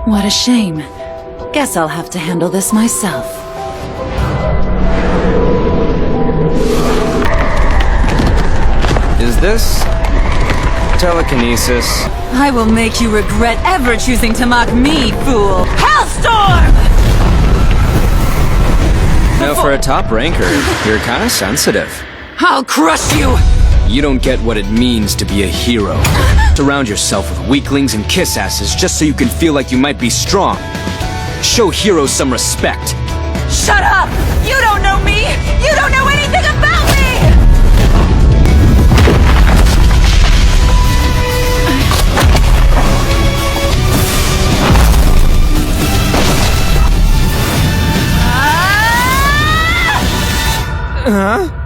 What a shame. Guess I'll have to handle this myself. Is this telekinesis? I will make you regret ever choosing to mock me, fool! Hellstorm! No, for a top ranker, you're kinda sensitive. I'll crush you! You don't get what it means to be a hero. Surround yourself with weaklings and kiss asses just so you can feel like you might be strong. Show heroes some respect. Shut up! You don't know me! You don't know anything about me! Huh?